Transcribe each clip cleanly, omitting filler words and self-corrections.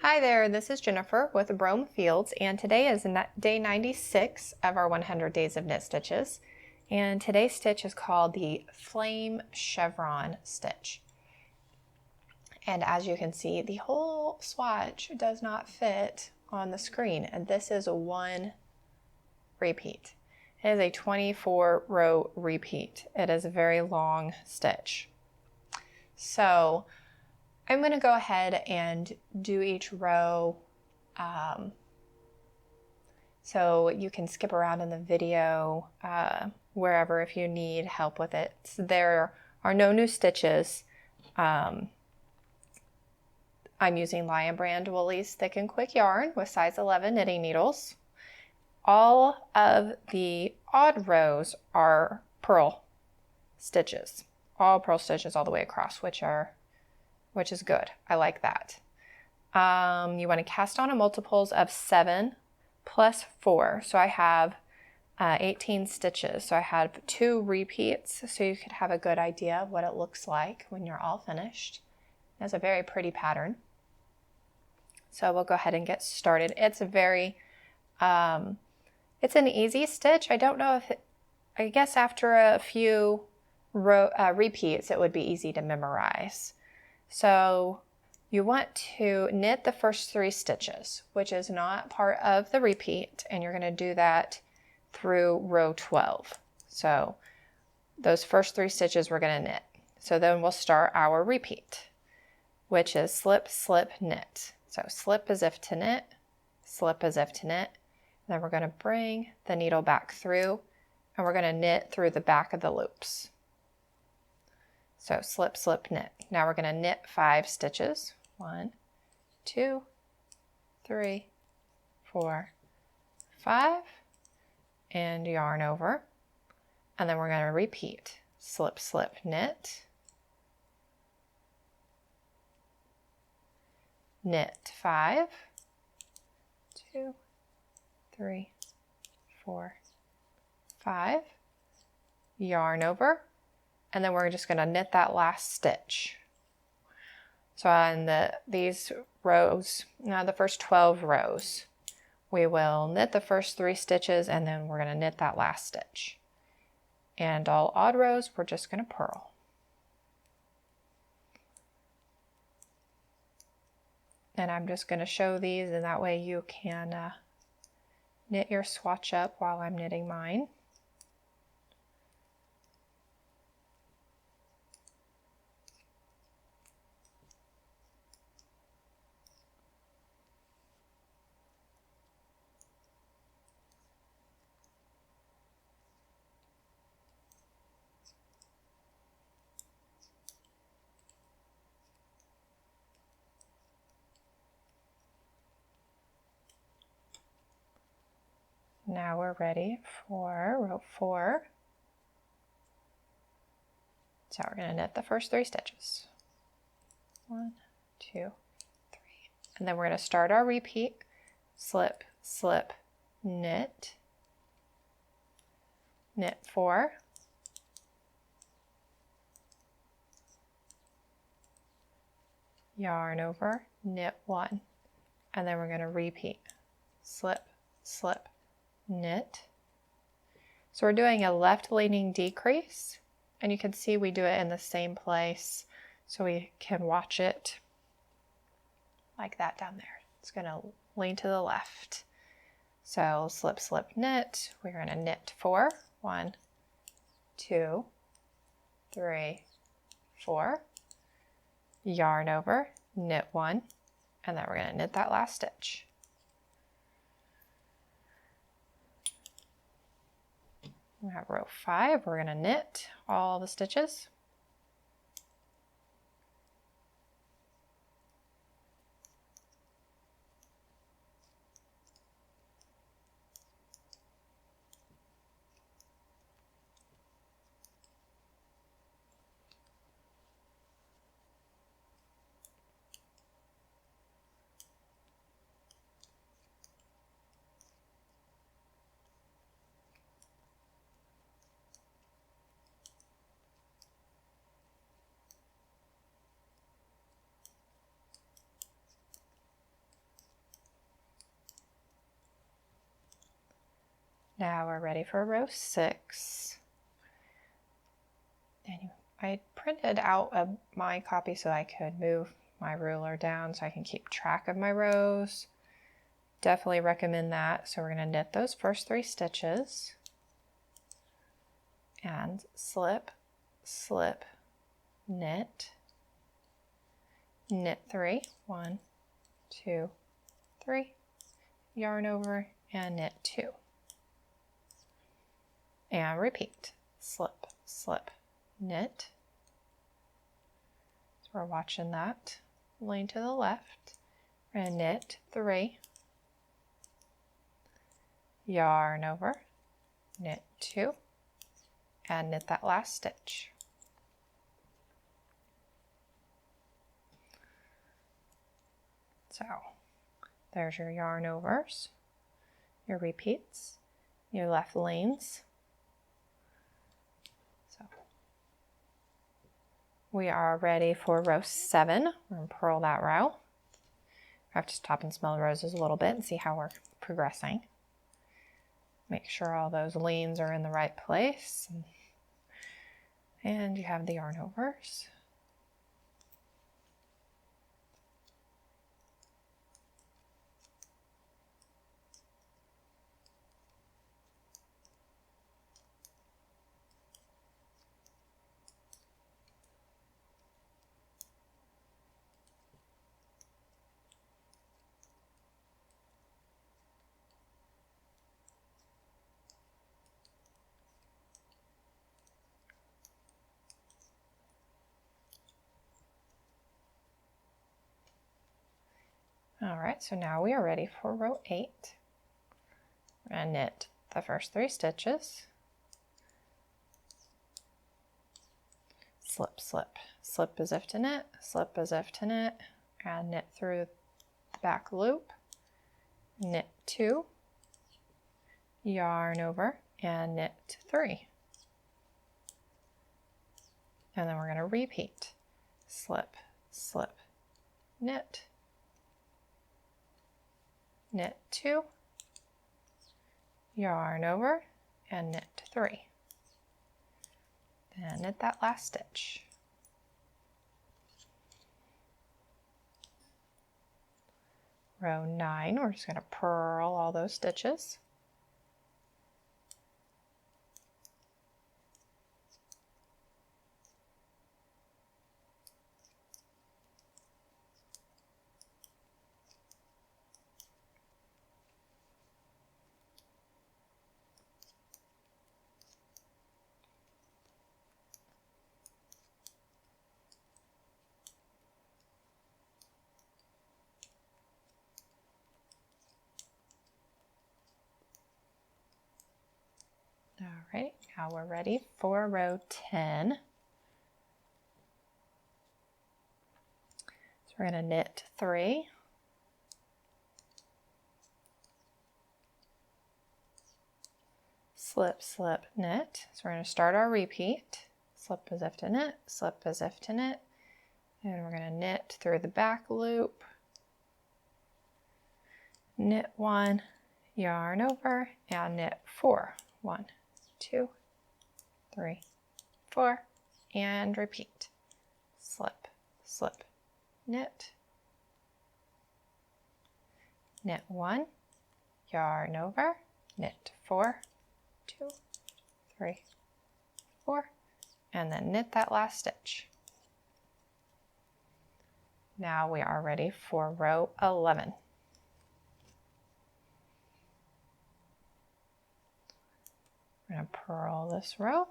Hi there, this is Jennifer with Brome Fields, and today is day 96 of our 100 Days of Knit Stitches. And today's stitch is called the Flame Chevron stitch. And as you can see, the whole swatch does not fit on the screen, and this is one repeat. It is a 24 row repeat. It is a very long stitch. So I'm going to go ahead and do each row so you can skip around in the video wherever if you need help with it. So there are no new stitches. I'm using Lion Brand Woolies Thick and Quick yarn with size 11 knitting needles. All of the odd rows are purl stitches, all purl stitches all the way across, which is good. I like that. You want to cast on a multiples of 7 plus 4. So I have 18 stitches. So I have 2 repeats, so you could have a good idea of what it looks like when you're all finished. It's a very pretty pattern. So we'll go ahead and get started. It's a very, it's an easy stitch. I don't know if I guess after a few repeats, it would be easy to memorize. So you want to knit the first 3 stitches, which is not part of the repeat, and you're going to do that through row 12. So those first 3 stitches we're going to knit. So then we'll start our repeat, which is slip, slip, knit. So slip as if to knit, slip as if to knit, and then we're going to bring the needle back through, and we're going to knit through the back of the loops. So slip, slip, knit. Now we're going to knit 5 stitches. 1, 2, 3, 4, 5, and yarn over. And then we're going to repeat. Slip, slip, knit. Knit 5, 2, 3, 4, 5, yarn over. And then we're just going to knit that last stitch. So on these rows, the first 12 rows, we will knit the first 3 stitches, and then we're going to knit that last stitch. And all odd rows, we're just going to purl. And I'm just going to show these, and that way you can knit your swatch up while I'm knitting mine. Now we're ready for row 4. So we're going to knit the first 3 stitches. 1, 2, 3. And then we're going to start our repeat. Slip, slip, knit. Knit 4. Yarn over, knit 1. And then we're going to repeat. Slip, slip, knit. So we're doing a left leaning decrease, and you can see we do it in the same place so we can watch it like that down there. It's going to lean to the left. So slip, slip, knit. We're going to knit 4. 1, 2, 3, 4. Yarn over, knit 1, and then we're going to knit that last stitch. We have row 5, we're going to knit all the stitches. Now we're ready for row 6. And I printed out my copy so I could move my ruler down so I can keep track of my rows. Definitely recommend that. So we're going to knit those first 3 stitches and slip, slip, knit, knit 3, 1, 2, 3, yarn over and knit 2. And repeat, slip, slip, knit. So we're watching that lean to the left. We're going to knit 3, yarn over, knit 2, and knit that last stitch. So there's your yarn overs, your repeats, your left lanes. So we are ready for row 7. We're going to purl that row. I have to stop and smell the roses a little bit and see how we're progressing. Make sure all those lanes are in the right place. And you have the yarn overs. All right, so now we are ready for row 8. We're going to knit the first 3 stitches, slip, slip, slip as if to knit, slip as if to knit, and knit through the back loop, knit 2, yarn over, and knit 3. And then we're going to repeat, slip, slip, knit, knit 2, yarn over, and knit 3. And knit that last stitch. Row 9, we're just going to purl all those stitches. All right, now we're ready for row 10. So we're going to knit 3, slip, slip, knit. So we're going to start our repeat, slip as if to knit, slip as if to knit, and we're going to knit through the back loop, knit 1, yarn over, and knit 4. 1, 2, 3, 4, and repeat. Slip, slip, knit, knit 1, yarn over, knit 4, 2, 3, 4, and then knit that last stitch. Now we are ready for row 11. I'm going to purl this row.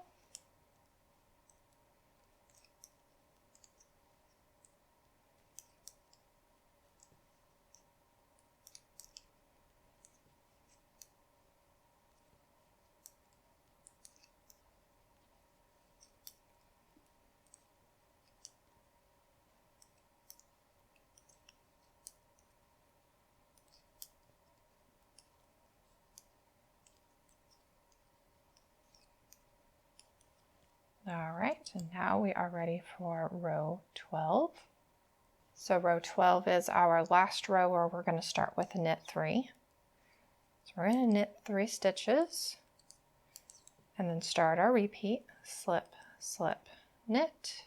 All right, and now we are ready for row 12. So row 12 is our last row where we're going to start with a knit 3. So we're going to knit 3 stitches, and then start our repeat, slip, slip, knit,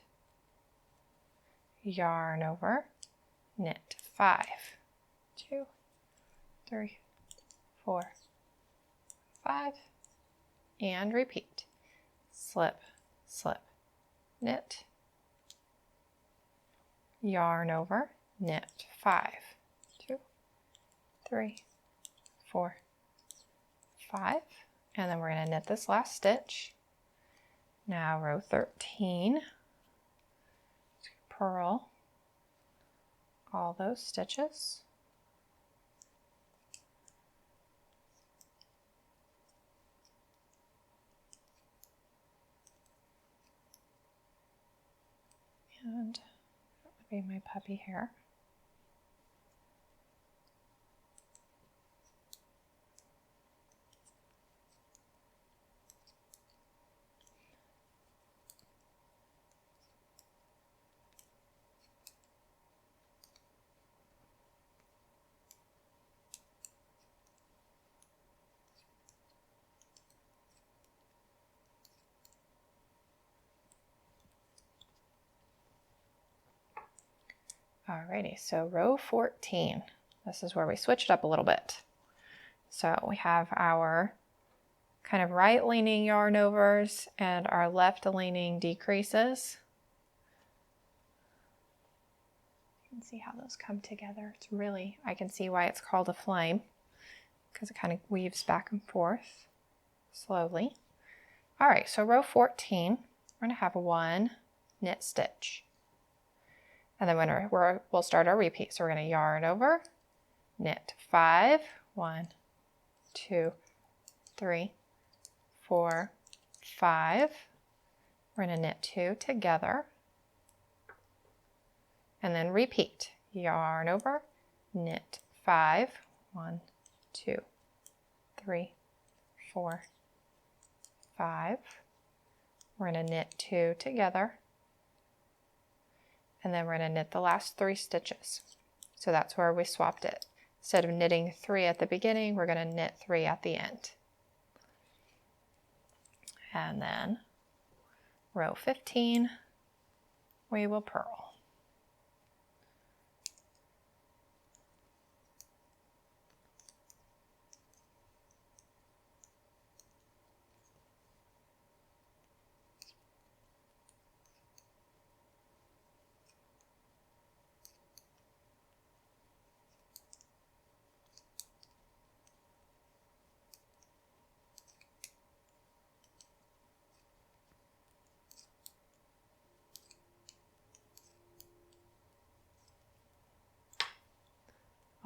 yarn over, knit 5, 2, 3, 4, 5, and repeat, slip, slip, knit, yarn over, knit 5, 2, 3, 4, 5, and then we're going to knit this last stitch. Now row 13, purl all those stitches. And that would be my puppy hair. Alrighty, so row 14, this is where we switched up a little bit. So we have our kind of right leaning yarn overs and our left leaning decreases. You can see how those come together. It's really, I can see why it's called a flame, because it kind of weaves back and forth slowly. All right, so row 14, we're going to have one knit stitch. And then we'll start our repeat. So we're going to yarn over, knit 5, 1, 2, 3, 4, 5. We're going to knit 2 together. And then repeat. Yarn over, knit 5, 1, 2, 3, 4, 5. We're going to knit 2 together. And then we're going to knit the last 3 stitches. So that's where we swapped it. Instead of knitting 3 at the beginning, we're going to knit 3 at the end. And then row 15, we will purl.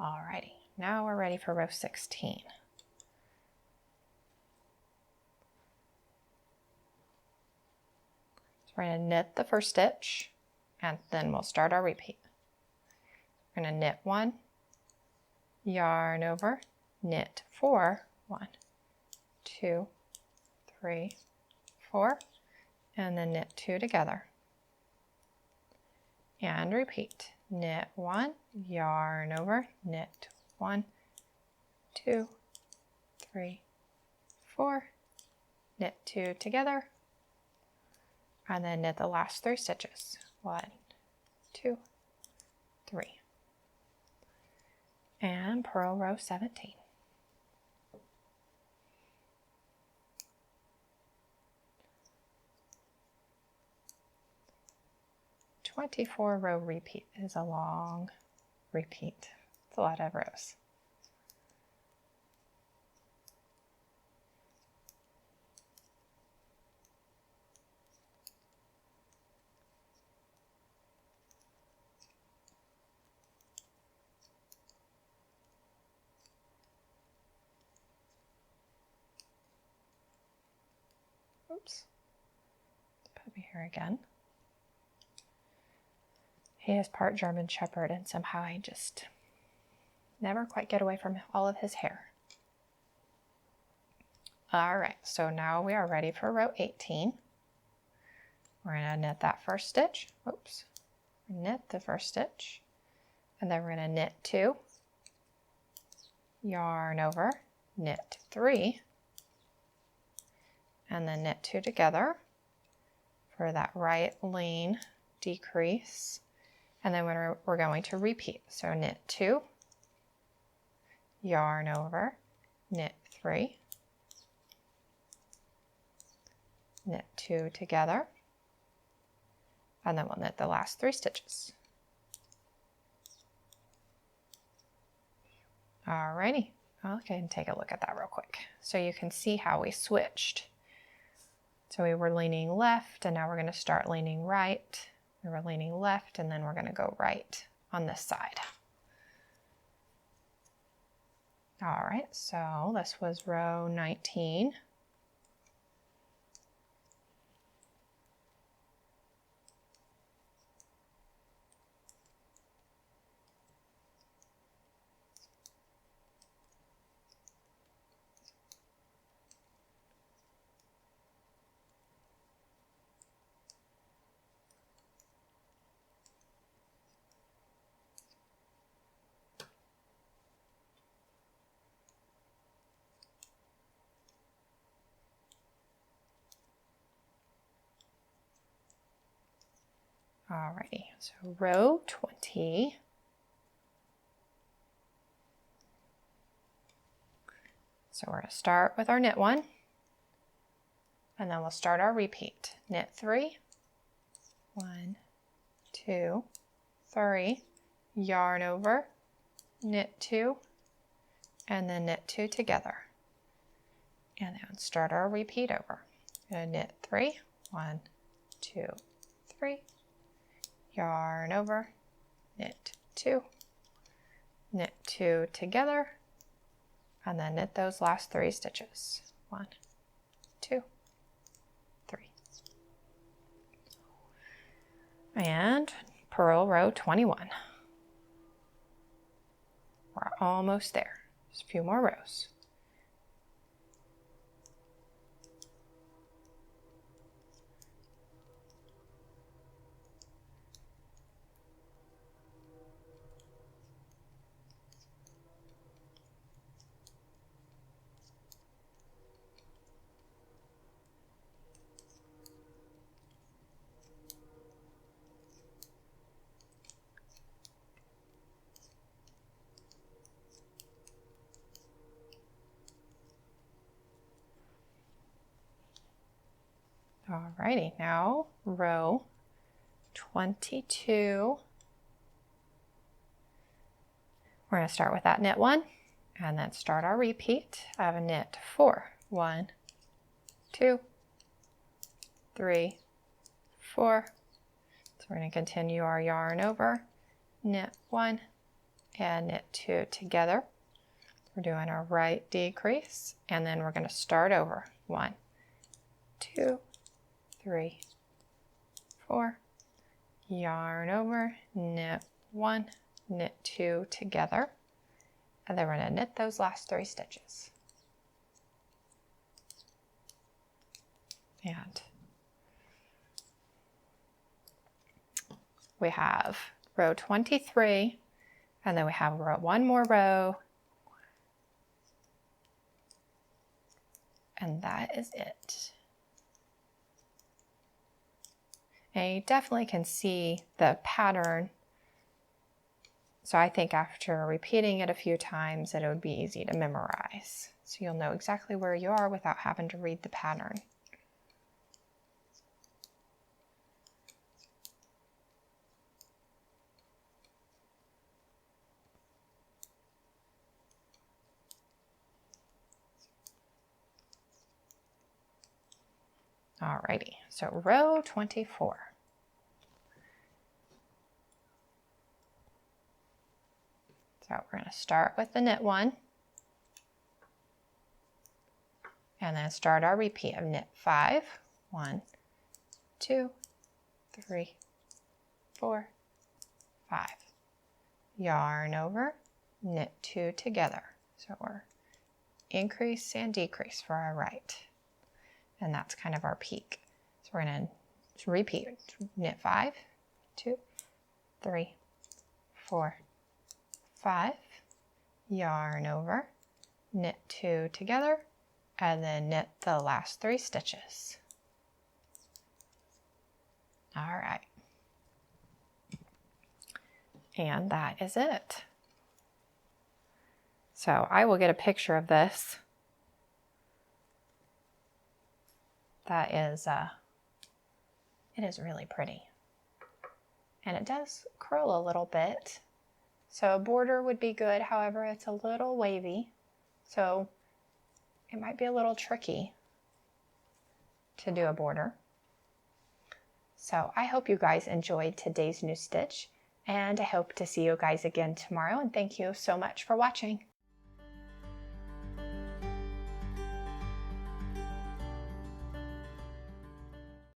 Alrighty, now we're ready for row 16. So we're going to knit the first stitch and then we'll start our repeat. We're going to knit 1, yarn over, knit 4, 1, 2, 3, 4, and then knit 2 together. And repeat. Knit 1, yarn over, knit 1, 2, 3, 4, knit 2 together, and then knit the last 3 stitches. 1, 2, 3. And purl row 17. Row repeat is a long repeat. It's a lot of rows. Oops. Puppy here again. He is part German Shepherd, and somehow I just never quite get away from all of his hair. All right, so now we are ready for row 18. We're going to knit that first stitch. Oops. Knit the first stitch, and then we're going to knit 2, yarn over, knit 3, and then knit 2 together for that right lane decrease. And then we're going to repeat. So knit 2, yarn over, knit 3, knit 2 together, and then we'll knit the last 3 stitches. Alrighty, okay, and take a look at that real quick. So you can see how we switched. So we were leaning left, and now we're going to start leaning right. We were leaning left, and then we're going to go right on this side. All right, so this was row 19. Alrighty, so row 20. So we're going to start with our knit 1, and then we'll start our repeat. Knit 3, 1, 2, 3, yarn over, knit 2, and then knit 2 together. And then start our repeat over. Going to knit 3, 1, 2, 3, yarn over, knit 2, knit 2 together, and then knit those last 3 stitches. 1, 2, 3. And purl row 21. We're almost there. Just a few more rows. Alrighty, now row 22. We're going to start with that knit 1 and then start our repeat. I have a knit 4, 1, 2, 3, 4. So we're going to continue our yarn over, knit 1 and knit 2 together. We're doing our right decrease, and then we're going to start over. 1, 2, 3, 4, yarn over, knit 1, knit 2 together, and then we're going to knit those last 3 stitches. And we have row 23, and then we have one more row, and that is it. And you definitely can see the pattern. So I think after repeating it a few times, that it would be easy to memorize. So you'll know exactly where you are without having to read the pattern. Alrighty, so row 24. So we're going to start with the knit 1, and then start our repeat of knit 5, 1, 2, 3, 4, 5. Yarn over, knit 2 together. So we're increase and decrease for our right. And that's kind of our peak. So we're going to repeat, knit 5, 2, 3, 4, 5, yarn over, knit 2 together, and then knit the last 3 stitches. All right. And that is it. So I will get a picture of this. That is, it is really pretty. And it does curl a little bit. So a border would be good. However, it's a little wavy. So it might be a little tricky to do a border. So I hope you guys enjoyed today's new stitch, and I hope to see you guys again tomorrow, and thank you so much for watching.